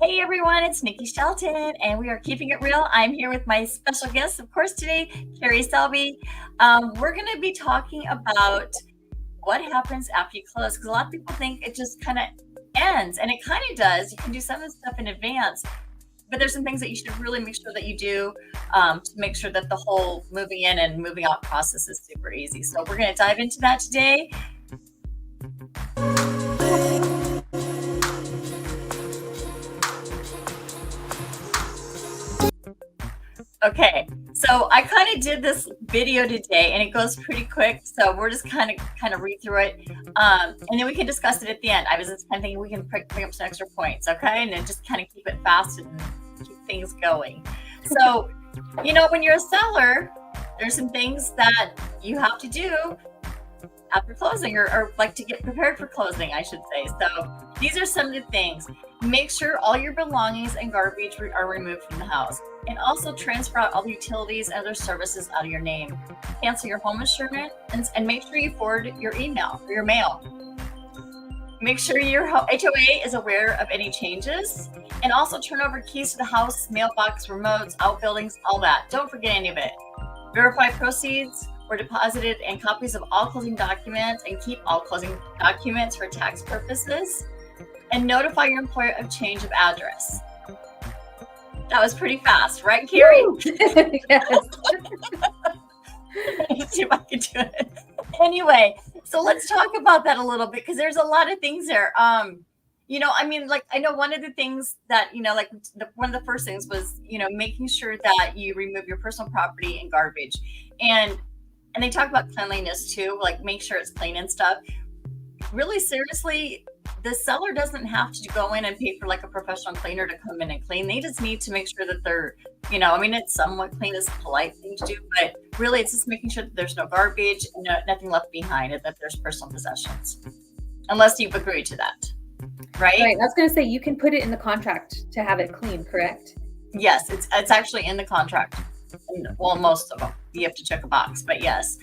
Hey everyone, it's Niki Shelton, and we are keeping it real. I'm here with my special guest, of course, today, Kerri Selby. We're going to be talking about what happens after you close, because a lot of people think it just kind of ends, and it kind of does. You can do some of the stuff in advance, but there's some things that you should really make sure that you do to make sure that the whole moving in and moving out process is super easy. So we're going to dive into that today. Okay, so I kind of did this video today, and it goes pretty quick. So we're just kind of read through it, and then we can discuss it at the end. I was just kind of thinking we can bring up some extra points, okay, and then just kind of keep it fast and keep things going. So, when you're a seller, there's some things that you have to do after closing, or like to get prepared for closing, I should say. So these are some of the things. Make sure all your belongings and garbage are removed from the house, and also transfer out all the utilities and other services out of your name. Cancel your home insurance, and make sure you forward your email or your mail. Make sure your HOA is aware of any changes, and also turn over keys to the house, mailbox, remotes, outbuildings, all that. Don't forget any of it. Verify proceeds were deposited and copies of all closing documents, and keep all closing documents for tax purposes, and notify your employer of change of address. That was pretty fast, right, Kerri? Yes. Let's see if I can do it. Anyway, so let's talk about that a little bit, because there's a lot of things there. I know one of the things that, one of the first things was, making sure that you remove your personal property and garbage. And they talk about cleanliness too, like make sure it's clean and stuff. Really seriously, the seller doesn't have to go in and pay for like a professional cleaner to come in and clean. They just need to make sure that they're, it's somewhat clean, is a polite thing to do, but really it's just making sure that there's no garbage, nothing left behind, and that there's personal possessions, unless you've agreed to that. Right? Right. I was going to say, you can put it in the contract to have it clean, correct? Yes, it's actually in the contract. Well, most of them, you have to check a box, but yes.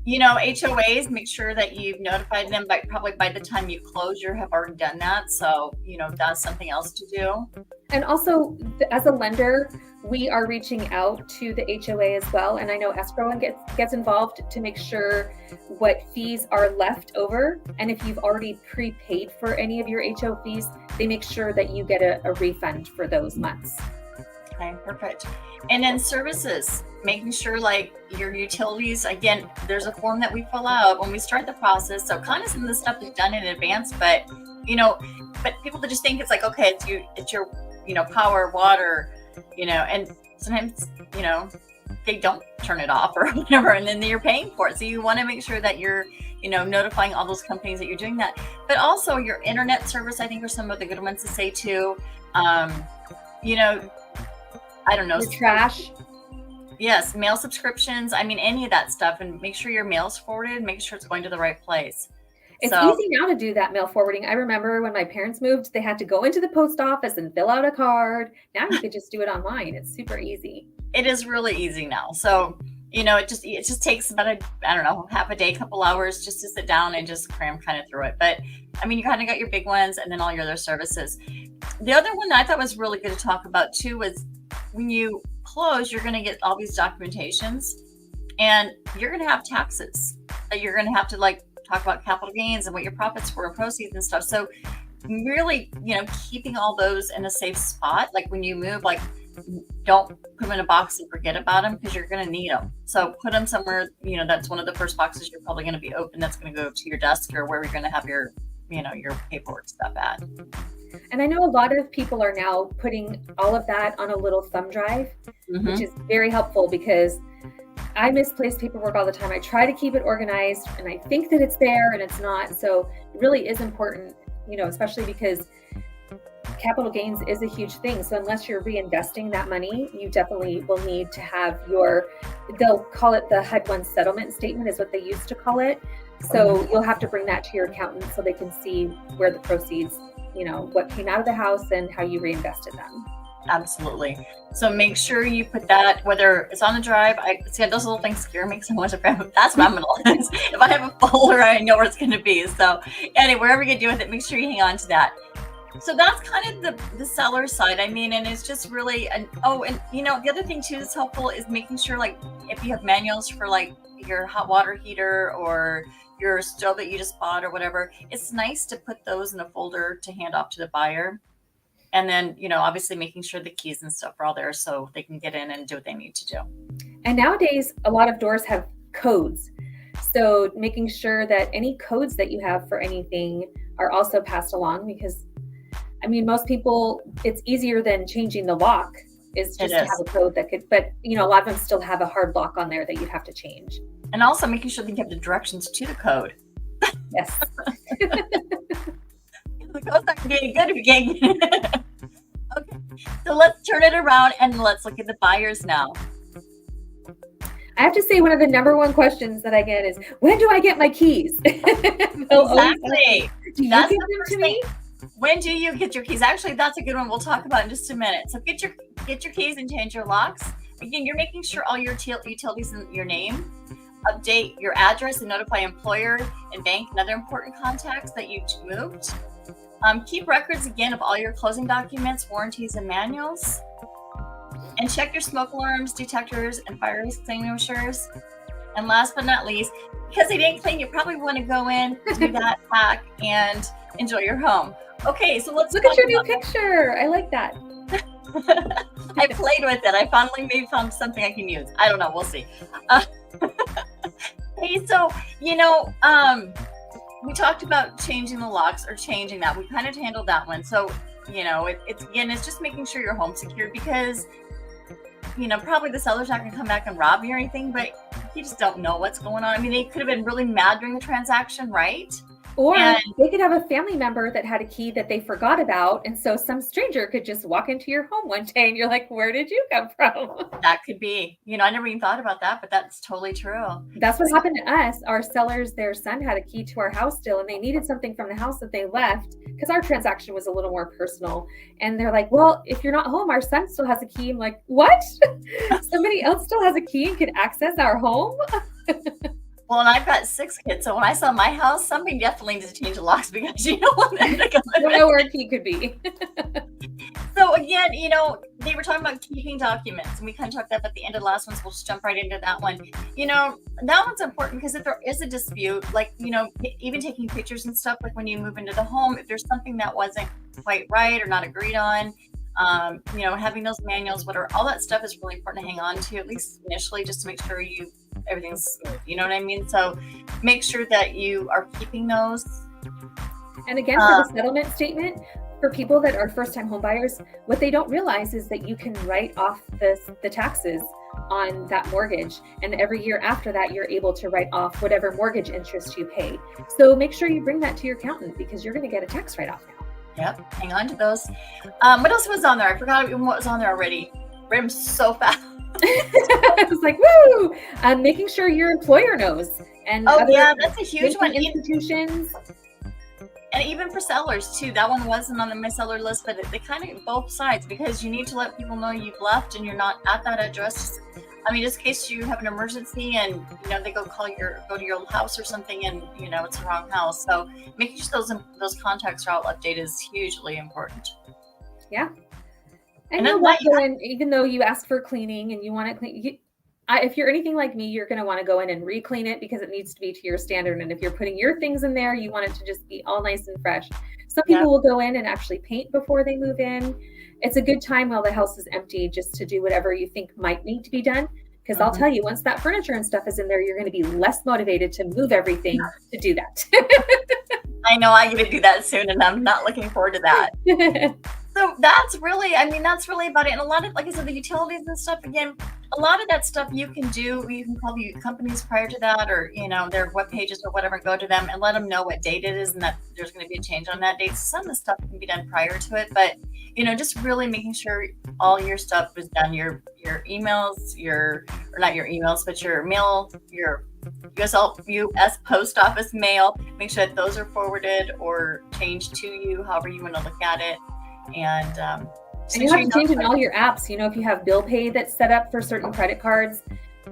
HOAs, make sure that you've notified them probably by the time you close, you have already done that. So, that's something else to do. And also, as a lender, we are reaching out to the HOA as well. And I know escrow gets involved to make sure what fees are left over. And if you've already prepaid for any of your HO fees, they make sure that you get a refund for those months. Okay, perfect. And then services, making sure like your utilities, again, there's a form that we fill out when we start the process. So kind of some of the stuff is done in advance, but people that just think it's like, okay, it's your power, water, and sometimes, they don't turn it off or whatever, and then you're paying for it. So you want to make sure that you're, notifying all those companies that you're doing that. But also your internet service, I think, are some of the good ones to say too. I don't know. Your trash. Yes, mail subscriptions. Any of that stuff, and make sure your mail's forwarded. Make sure it's going to the right place. It's easy now to do that mail forwarding. I remember when my parents moved, they had to go into the post office and fill out a card. Now you could just do it online. It's super easy. It is really easy now. So, it just takes about half a day, couple hours just to sit down and just cram kind of through it. But you kind of got your big ones, and then all your other services. The other one that I thought was really good to talk about too was, when you close, you're going to get all these documentations, and you're going to have taxes that you're going to have to talk about capital gains and what your profits were and proceeds and stuff. So really, keeping all those in a safe spot. Like when you move, don't put them in a box and forget about them, because you're going to need them. So put them somewhere, that's one of the first boxes you're probably going to be open. That's going to go to your desk or where you're going to have your paperwork stuff at. And I know a lot of people are now putting all of that on a little thumb drive, which is very helpful, because I misplace paperwork all the time. I try to keep it organized, and I think that it's there and it's not. So it really is important, especially because capital gains is a huge thing. So unless you're reinvesting that money, you definitely will need to have they'll call it the HUD-1 settlement statement is what they used to call it. So you'll have to bring that to your accountant so they can see where the proceeds, what came out of the house and how you reinvested them. Absolutely. So make sure you put that, whether it's on the drive. I see those little things scare me so much. That's what I'm going to list. If I have a folder, I know where it's going to be. So anyway, wherever you do with it, make sure you hang on to that. So that's kind of the seller side. I mean, and it's just really and the other thing too that's helpful is making sure, like, if you have manuals for like your hot water heater or your stove that you just bought or whatever, it's nice to put those in a folder to hand off to the buyer. And then, obviously making sure the keys and stuff are all there so they can get in and do what they need to do. And nowadays, a lot of doors have codes. So making sure that any codes that you have for anything are also passed along, because I mean, most people, it's easier than changing the lock is just to have a code that could, but a lot of them still have a hard lock on there that you'd have to change. And also making sure they give the directions to the code. Yes. The code's not going to be good if you can't get it. Okay, so let's turn it around and let's look at the buyers now. I have to say, one of the number one questions that I get is, when do I get my keys? Exactly. Do you give them to me? When do you get your keys? Actually, that's a good one. We'll talk about in just a minute. So get your keys and change your locks. Again, you're making sure all your utilities in your name. Update your address and notify employer and bank and other important contacts that you moved. Keep records again of all your closing documents, warranties, and manuals. And check your smoke alarms, detectors, and fire extinguishers. And last but not least, because they didn't clean, you probably want to go in, do that, pack, and enjoy your home. Okay, so let's look at your new picture. I like that. I played with it. I finally maybe found something I can use. I don't know. We'll see. Hey, so we talked about changing the locks or changing that. We kind of handled that one. So it's just making sure your home's secure, because probably the seller's not going to come back and rob you or anything, but you just don't know what's going on. I mean, they could have been really mad during the transaction, right? Or they could have a family member that had a key that they forgot about. And so some stranger could just walk into your home one day and you're like, where did you come from? That could be. I never even thought about that, but that's totally true. That's what happened to us. Our sellers, their son had a key to our house still, and they needed something from the house that they left because our transaction was a little more personal. And they're like, well, if you're not home, our son still has a key. I'm like, what? Somebody else still has a key and can access our home? Well, and I've got 6 kids, so when I sell my house, somebody definitely needs to change the locks because you don't want them to come in. I don't know where a key could be. So again, they were talking about keeping documents, and we kind of talked about the end of the last one, so we'll just jump right into that one. That one's important because if there is a dispute, like, even taking pictures and stuff, like when you move into the home, if there's something that wasn't quite right or not agreed on, having those manuals, all that stuff is really important to hang on to, at least initially, just to make sure everything's smooth. You know what I mean? So make sure that you are keeping those. And again, for the settlement statement, for people that are first-time home buyers, what they don't realize is that you can write off the taxes on that mortgage. And every year after that, you're able to write off whatever mortgage interest you paid. So make sure you bring that to your accountant, because you're going to get a tax write-off now. Yep. Hang on to those. What else was on there? I forgot even what was on there already. Read them so fast. I was like, woo! Making sure your employer knows. And that's a huge one. Institutions. And even for sellers too. That one wasn't on my seller list, but they kind of both sides, because you need to let people know you've left and you're not at that address. I mean, just in case you have an emergency and they go to your house or something, and it's the wrong house. So making sure those contacts are all updated is hugely important. Yeah. And you'll want to go in, even though you ask for cleaning and you want it clean. If you're anything like me, you're going to want to go in and re-clean it because it needs to be to your standard. And if you're putting your things in there, you want it to just be all nice and fresh. Some people will go in and actually paint before they move in. It's a good time while the house is empty just to do whatever you think might need to be done. Because I'll tell you, once that furniture and stuff is in there, you're going to be less motivated to move everything to do that. I know I get to do that soon, and I'm not looking forward to that. So that's really about it. And a lot of, like I said, the utilities and stuff, again, a lot of that stuff you can do. You can call the companies prior to that, or, their web pages or whatever, go to them and let them know what date it is and that there's going to be a change on that date. So some of the stuff can be done prior to it, but, just really making sure all your stuff is done, your emails, not your emails, but your mail, your US post office mail, make sure that those are forwarded or changed to you, however you want to look at it. And you have to change in all your apps. If you have bill pay that's set up for certain credit cards,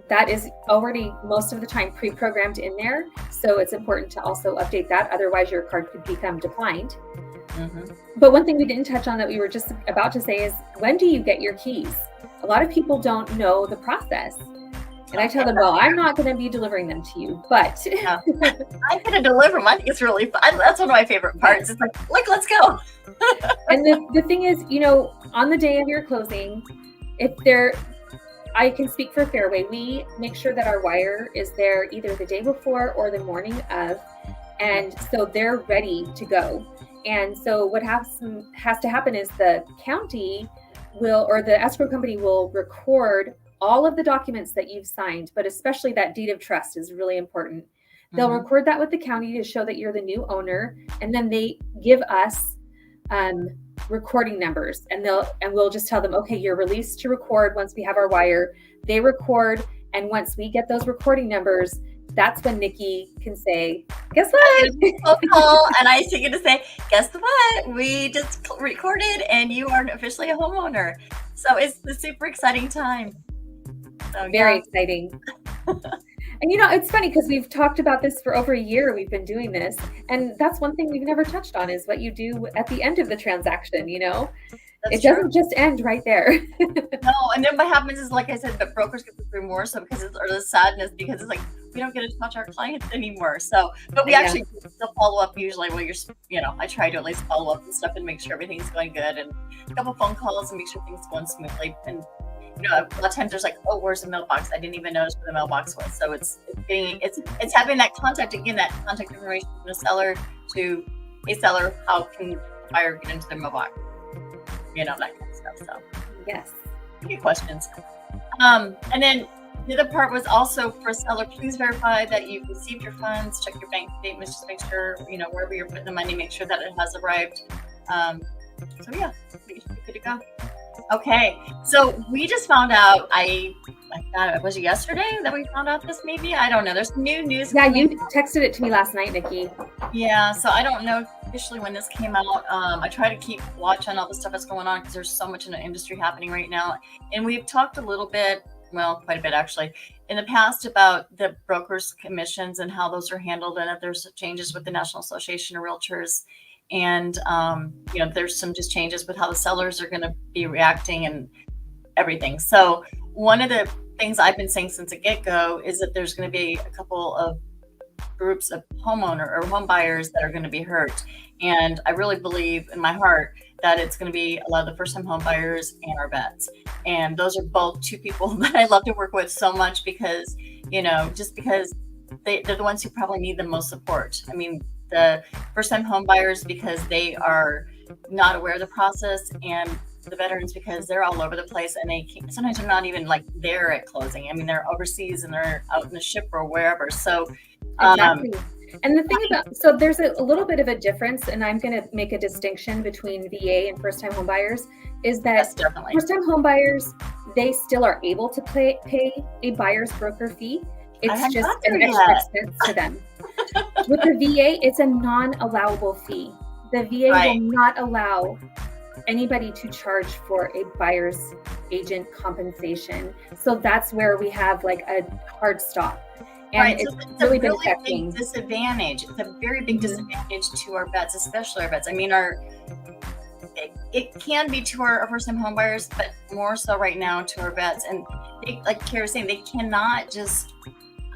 that is already most of the time pre-programmed in there. So it's important to also update that. Otherwise, your card could become declined. But one thing we didn't touch on that we were just about to say is, when do you get your keys? A lot of people don't know the process. And I tell them, well, I'm not going to be delivering them to you, but I'm going to deliver them. I think it's really fun. That's one of my favorite parts. It's like, look, let's go. And the thing is, on the day of your closing, I can speak for Fairway, we make sure that our wire is there either the day before or the morning of, and so they're ready to go. And so what has to happen is the county or the escrow company will record all of the documents that you've signed, but especially that deed of trust is really important. They'll record that with the county to show that you're the new owner, and then they give us recording numbers, and we'll just tell them, okay, you're released to record once we have our wire. They record, and once we get those recording numbers, that's when Niki can say, guess what? Call, and I get to say, guess what? We just recorded, and you are officially a homeowner. So it's the super exciting time. So, very exciting. And it's funny because we've talked about this for over a year. We've been doing this, and that's one thing we've never touched on is what you do at the end of the transaction. It doesn't just end right there. No, and then what happens is, like I said, the brokers get the remorse because or the sadness because it's like we don't get to touch our clients anymore. So, but we actually still follow up usually. I try to at least follow up and stuff and make sure everything's going good, and a couple phone calls and make sure things going smoothly. And a lot of times there's like, oh, where's the mailbox? I didn't even notice where the mailbox was. So it's having that contact information from the seller to a seller. How can buyer get into their mailbox? That kind of stuff. So yes, any questions? And then the other part was also for a seller, please verify that you've received your funds. Check your bank statements. Just make sure wherever you're putting the money, make sure that it has arrived. So yeah, you should be good to go. Okay, so we just found out, was it yesterday that we found out this maybe? I don't know. There's new news. Yeah, you texted it to me last night, Niki. Yeah, so I don't know officially when this came out. I try to keep watch on all the stuff that's going on because there's so much in the industry happening right now. And we've talked a little bit, quite a bit actually, in the past about the brokers' commissions and how those are handled, and if there's changes with the National Association of Realtors. And, there's some just changes with how the sellers are going to be reacting and everything. So one of the things I've been saying since the get-go is that there's going to be a couple of groups of homeowner or home buyers that are going to be hurt. And I really believe in my heart that it's going to be a lot of the first-time home buyers and our vets. And those are both two people that I love to work with so much because, just because they're the ones who probably need the most support. I mean, the first-time home buyers because they are not aware of the process, and the veterans because they're all over the place and sometimes they're not even like there at closing. I mean, they're overseas and they're out in the ship or wherever. So exactly. And the thing so there's a little bit of a difference, and I'm going to make a distinction between VA and first-time home buyers, is that first-time home buyers, they still are able to pay a buyer's broker fee. It's just an extra expense to them. With the VA, it's a non-allowable fee. The VA will not allow anybody to charge for a buyer's agent compensation. So that's where we have like a hard stop. And it's really been affecting. Big disadvantage. It's a very big disadvantage to our vets, especially our vets. I mean, it can be to our first-time home buyers, but more so right now to our vets. And like Kerri was saying, they cannot just,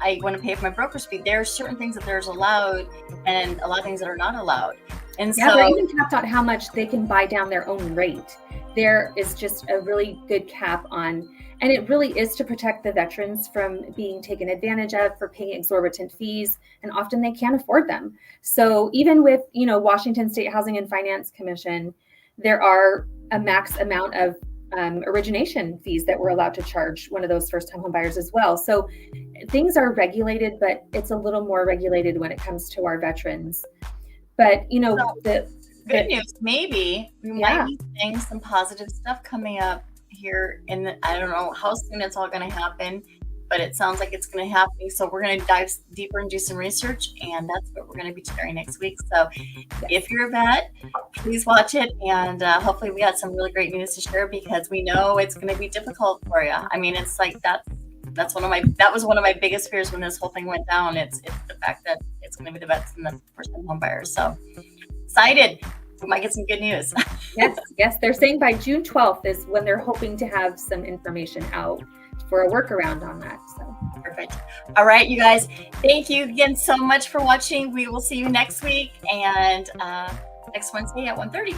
I want to pay for my broker's fee. There are certain things that there's allowed and a lot of things that are not allowed. And so they're even capped on how much they can buy down their own rate. There is just a really good cap on, and it really is to protect the veterans from being taken advantage of for paying exorbitant fees, and often they can't afford them. So even with, Washington State Housing and Finance Commission, there are a max amount of origination fees that we're allowed to charge one of those first-time home buyers as well. So things are regulated, but it's a little more regulated when it comes to our veterans. But the good news, maybe we might be seeing some positive stuff coming up here. And I don't know how soon it's all going to happen, but it sounds like it's going to happen. So we're going to dive deeper and do some research, and that's what we're going to be sharing next week. So if you're a vet, please watch it, and hopefully we got some really great news to share, because we know it's going to be difficult for you. I mean, it's like that was one of my biggest fears when this whole thing went down. It's the fact that it's going to be the vets and the first-time home buyers. So excited. We might get some good news. Yes. They're saying by June 12th is when they're hoping to have some information out for a workaround on that. So perfect. All right, you guys. Thank you again so much for watching. We will see you next week and next Wednesday at 1:30.